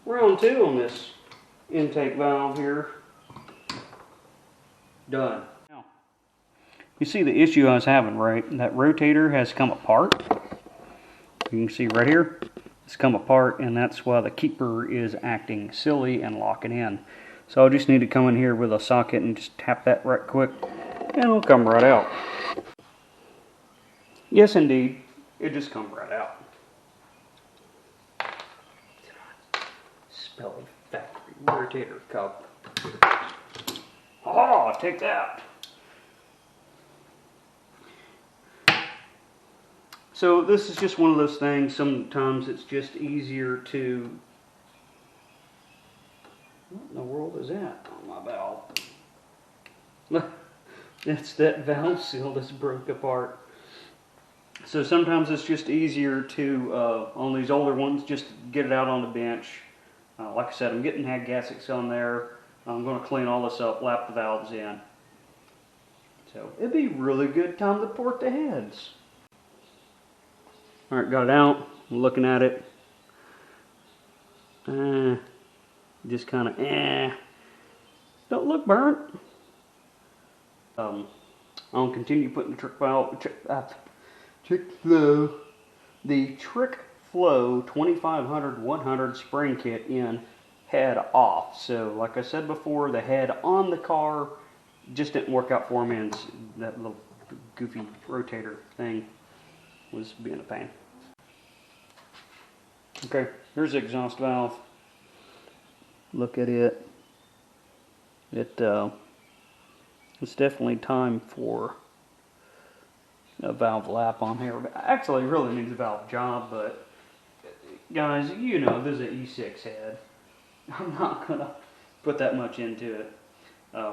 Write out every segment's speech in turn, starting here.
round 2 on this intake valve here. Done. Now, you see the issue I was having, right? That rotator has come apart. You can see right here, it's come apart, and that's why the keeper is acting silly and locking in. So I just need to come in here with a socket and just tap that right quick, and it'll come right out. Yes, indeed, it just comes right out. Spelled factory rotator cup. Oh, take that. So this is just one of those things, sometimes it's just easier to... What in the world is that on my valve? Look, that's that valve seal that's broke apart. So sometimes it's just easier to, on these older ones, just get it out on the bench. Like I said, I'm getting head gaskets on there. I'm going to clean all this up, lap the valves in. So it'd be a really good time to port the heads. Alright, got it out. I'm looking at it. Just kind of, don't look burnt. I'll continue putting the trick flow 2500-100 spring kit in head off. So like I said before, the head on the car just didn't work out for me, and that little goofy rotator thing was being a pain. Okay, here's the exhaust valve. Look at it. It's definitely time for a valve lap on here. Actually, it really needs a valve job, but guys, you know, this is an E6 head. I'm not gonna put that much into it.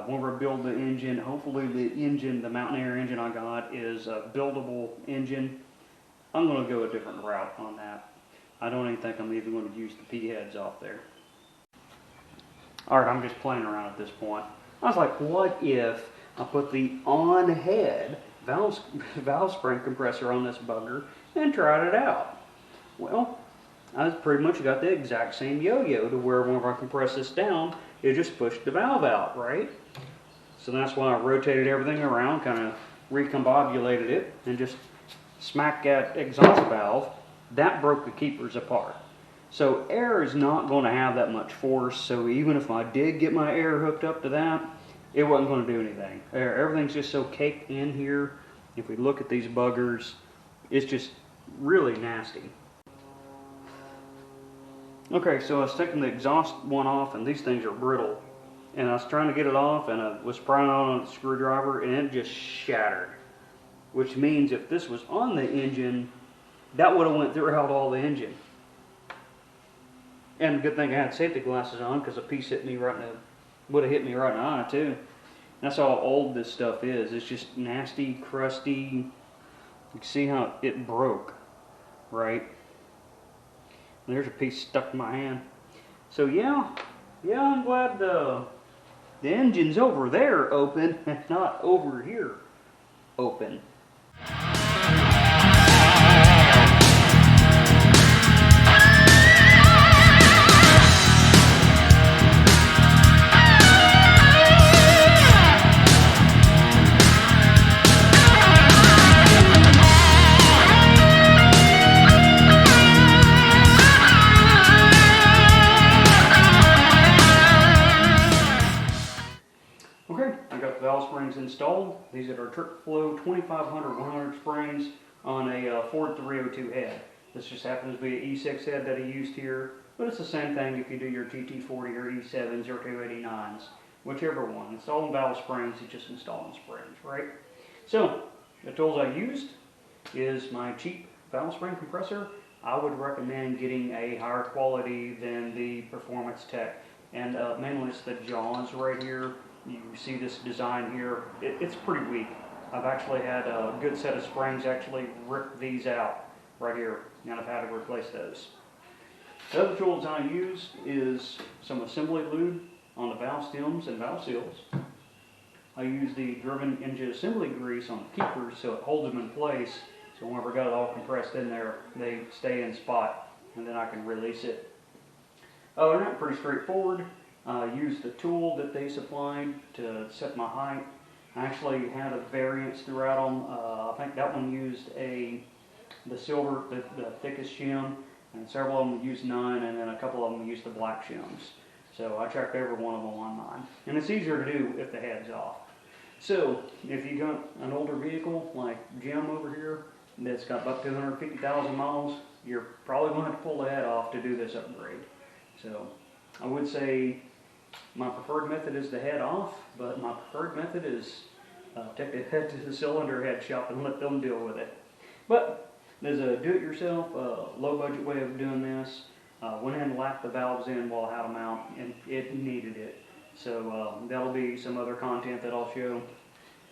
When we build the engine, hopefully the Mountain Air engine I got is a buildable engine. I'm gonna go a different route on that. I don't even think I'm even going to use the P heads off there. Alright, I'm just playing around at this point. I was like, what if I put the on-head valve spring compressor on this bugger and tried it out? Well, I pretty much got the exact same yo-yo to where whenever I compress this down, it just pushed the valve out, right? So that's why I rotated everything around, kind of recombobulated it, and just smacked that exhaust valve. That broke the keepers apart. So air is not going to have that much force, so even if I did get my air hooked up to that, it wasn't going to do anything. Everything's just so caked in here. If we look at these buggers, it's just really nasty. Okay, so I was taking the exhaust one off, and these things are brittle. And I was trying to get it off, and I was prying on a screwdriver, and it just shattered. Which means if this was on the engine, that would have went throughout all the engine. And good thing I had safety glasses on, because a piece hit me right in the, would have hit me right in the eye too. That's how old this stuff is. It's just nasty, crusty. You can see how it broke, right? And there's a piece stuck in my hand. So yeah, I'm glad the engine's over there open, and not over here open. Installed. These are our Trick Flow 2500-100 springs on a Ford 302 head. This just happens to be an E6 head that I used here, but it's the same thing if you do your TT40 or E7s or 289s, whichever one. Installing valve springs is just installing springs, right? So the tools I used is my cheap valve spring compressor. I would recommend getting a higher quality than the Performance Tech, and mainly it's the jaws right here. You see this design here, it's pretty weak. I've actually had a good set of springs actually rip these out right here, and I've had to replace those. The other tools I used is some assembly lube on the valve stems and valve seals. I use the driven engine assembly grease on the keepers so it holds them in place, so whenever I got it all compressed in there, they stay in spot, and then I can release it. Other than that, pretty straightforward. Used the tool that they supplied to set my height. I actually had a variance throughout them. I think that one used the silver, the thickest shim, and several of them used none, and then a couple of them used the black shims. So I checked every one of them on mine. And it's easier to do if the head's off. So if you got an older vehicle like Jim over here that's got about 250,000 miles, you're probably going to have to pull the head off to do this upgrade. So I would say my preferred method is the head off, but my preferred method is take the head to the cylinder head shop and let them deal with it. But there's a do-it-yourself, low-budget way of doing this. Went ahead and lapped the valves in while I had them out, and it needed it. So that'll be some other content that I'll show.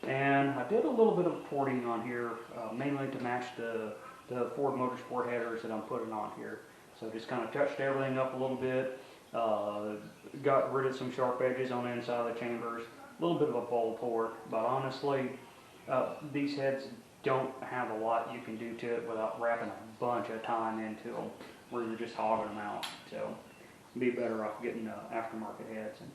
And I did a little bit of porting on here, mainly to match the Ford Motorsport headers that I'm putting on here. So just kind of touched everything up a little bit, got rid of some sharp edges on the inside of the chambers, a little bit of a bowl port, but honestly, these heads don't have a lot you can do to it without wrapping a bunch of time into them, where you're just hogging them out. So be better off getting aftermarket heads. And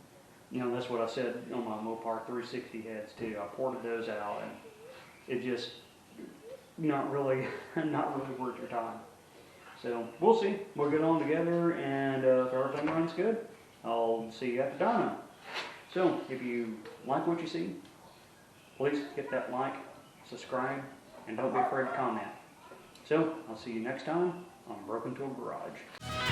you know, that's what I said on my Mopar 360 heads too. I ported those out, and it just not really worth your time. So we'll see. We'll get on together, and if everything runs good, I'll see you at the dyno. So if you like what you see, please hit that like, subscribe, and don't be afraid to comment. So I'll see you next time on Broken Tool Garage.